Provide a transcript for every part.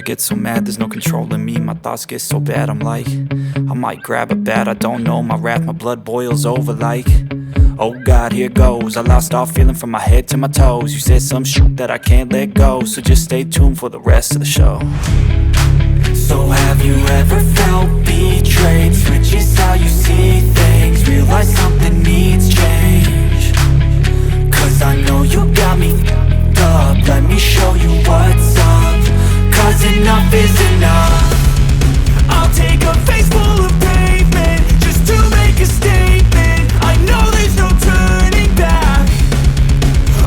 get so mad, there's no controlling me. My thoughts get so bad, I'm like, I might grab a bat, I don't know. My wrath, my blood boils over like, oh God, here goes. I lost all feeling from my head to my toes. You said some shit that I can't let go, so just stay tuned for the rest of the show. So have you ever felt betrayed? Switches how you see things, realize something needs change. Cause I know you got me f***ed up, let me show you what's up. Cause enough is enough. I'll take a face full of pavement just to make a statement. I know there's no turning back.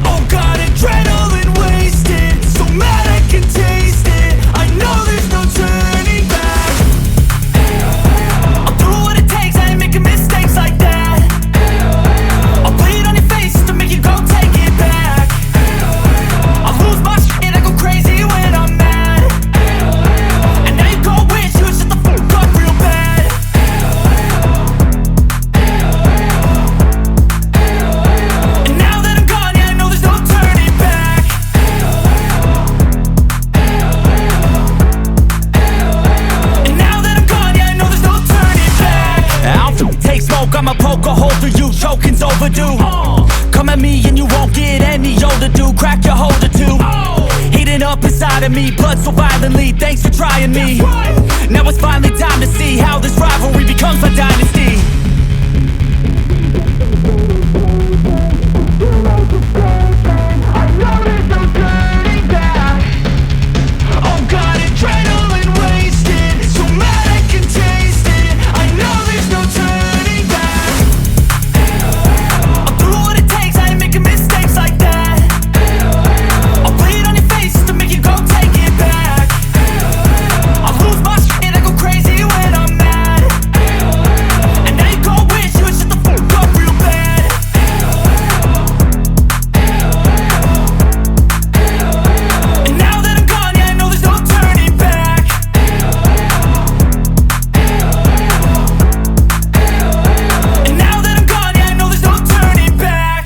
Oh God, adrenaline wasted, so mad I can taste it. I know there's no turning back. I'll do what it takes, I ain't making mistakes like that. I'll play it on your face to make you go take it back. I'll lose my shit, I go crazy when I'm mad. And now you go wish you would shut the fuck up real bad. And now that I'm gone, yeah, I know there's no turning back. And now that I'm gone, yeah, I know there's no turning back. I'll take smoke, I'ma poke a hole through you, choking's overdue. Come at me and you won't get any older, dude. Crack your holder too. Heating up inside of me, blood so violently, thanks for trying me. Now it's finally time to see how this rivalry becomes a dynasty. I know there's no turning back. Oh God, adrenaline wasted, so mad I can taste it. I know there's no turning back. I'll do what it takes, I ain't making mistakes like that. I'll play it on your face to make you go take it back. I'll lose my shit, I go crazy when I'm mad. And now you go wish you would shut the fuck up real bad. And now that I'm gone, yeah, I know there's no turning back. And now that I'm gone, yeah, I know there's no turning back.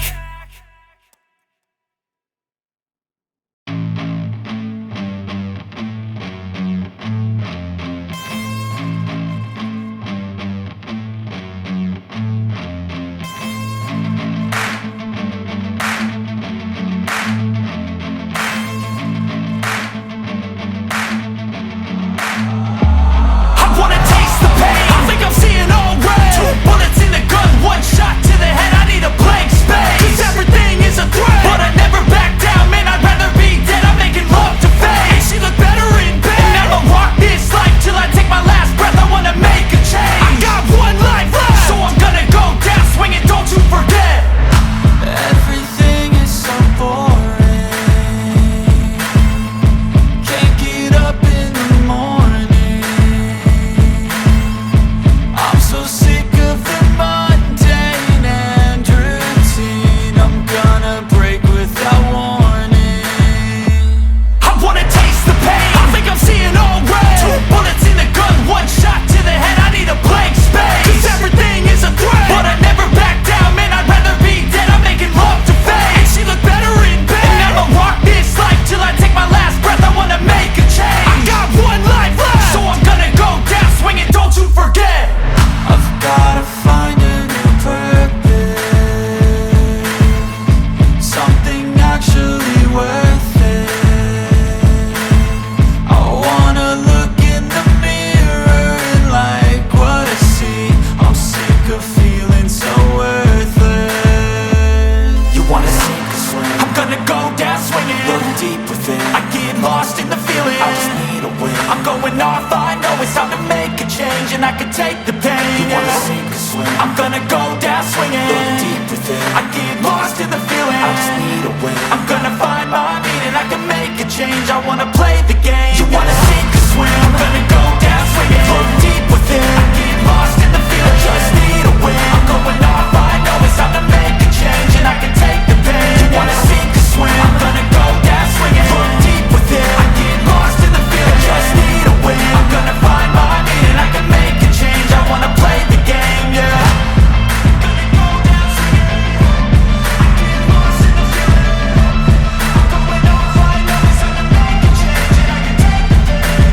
I wanna taste the pain, I think I'm seeing all red. 2 bullets in the gun, 1 shot to the head, I need a blank space. Cause everything is a threat, but I never back down, man, I'd rather be dead. I'm making love to fame, and she look better in bed. And I'ma rock this life till I take my last breath, I wanna make a change. I got 1 life left, so I'm gonna go down swinging, don't you forget. Everything is so boring, can't get up in the morning. I'm so sick of the mundane and routine, I'm gonna break without warning. I wanna taste the pain, I think I'm seeing all red. 2 bullets in the gun, 1 shot to the head, I need a blank space. Cause everything is a threat, but I never back down, man, I'd rather be dead. I'm making love to fame, and she look better in bed. And I'ma rock this life till I take my last breath, I wanna make a change. I got 1 life left, so I'm gonna go down swinging, don't you forget. I've gotta find a new purpose, something actually worth it. I wanna look in the mirror and like what I see. I'm sick of feeling so worthless. You wanna sink or swim? I'm gonna go down swinging, look deep within. I get lost in the feeling, I just need a win. I'm going off, I know it's time to make a change, and I can take the pain. You wanna sink or swim? I'm gonna go down swinging, look deep within. I get lost in the feeling, I just need a win. I'm gonna find my meaning, I can make a change. I wanna play the game. You wanna sink or swim? I'm gonna go down swinging, look deep within. I get lost in the feeling, just need a win. I'm going off, I know it's time to make a change, and I can take the pain. You wanna sink or swim? I'm gonna go down swinging, look deep within. I get lost in the feeling, just need a win. I'm gonna find my meaning, I can make a change. I wanna play the game, yeah. Gonna go down swinging, I get lost in the feeling. I'm going off, I know it's time to make a change, and I can take the pain.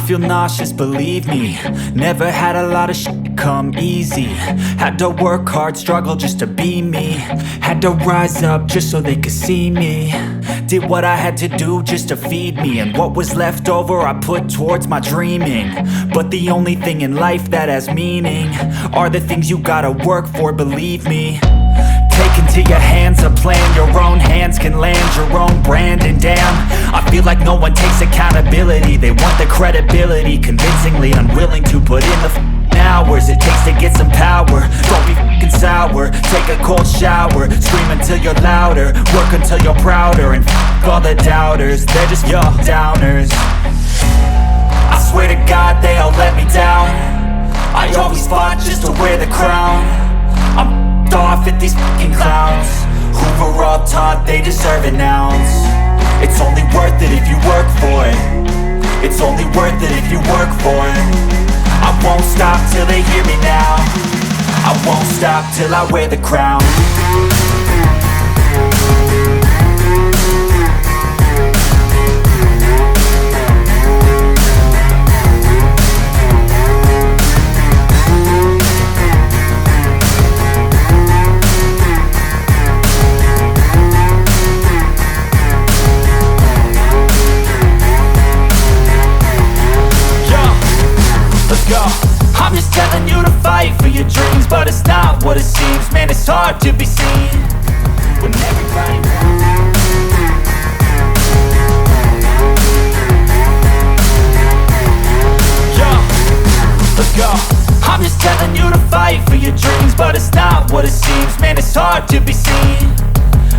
feel nauseous, believe me. Never had a lot of shit come easy. Had to work hard, struggle just to be me. Had to rise up just so they could see me. Did what I had to do just to feed me, and what was left over I put towards my dreaming. But the only thing in life that has meaning are the things you gotta work for, believe me. Take into your hands a plan, your own hands can land your own brand. And damn, I feel like no one takes accountability. They want the credibility, convincingly unwilling to put in the hours it takes to get some power. Don't be f***ing sour, take a cold shower. Scream until you're louder, work until you're prouder. And f*** all the doubters, they're just your downers. I swear to God they all let me down. I always fought just to wear the crown. I'm off at these fucking clowns who were all taught they deserve an ounce. It's only worth it if you work for it. It's only worth it if you work for it. I won't stop till they hear me now. I won't stop till I wear the crown. I'm just telling you to fight for your dreams, but it's not what it seems. Man, it's hard to be seen when everybody let's go. I'm just telling you to fight for your dreams, but it's not what it seems. Man, it's hard to be seen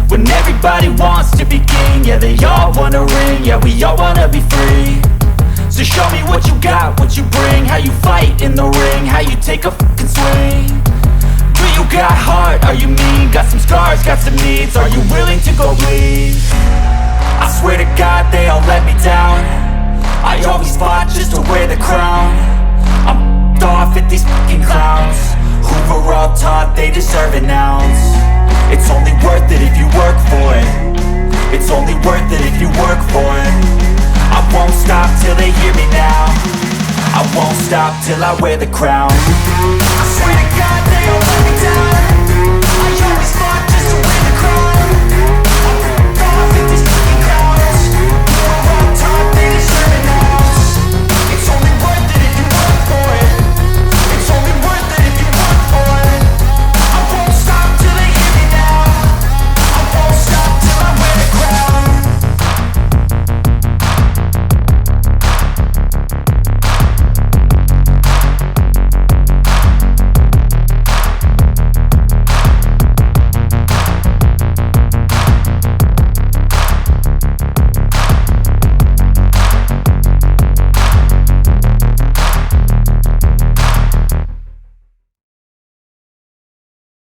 when everybody wants to be king. Yeah, they all wanna ring, yeah, we all wanna be free. So show me what you got, what you bring, how you fight in the ring, how you take a fucking swing. Do you got heart, are you mean? Got some scars, got some needs, are you willing to go bleed? I swear to God they all let me down. I always fought just to wear the crown. I'm off at these fucking clowns who were all taught they deserve an ounce. It's only worth it if you work for it. It's only worth it if you work for it. I won't stop till they hear me now. I won't stop till I wear the crown.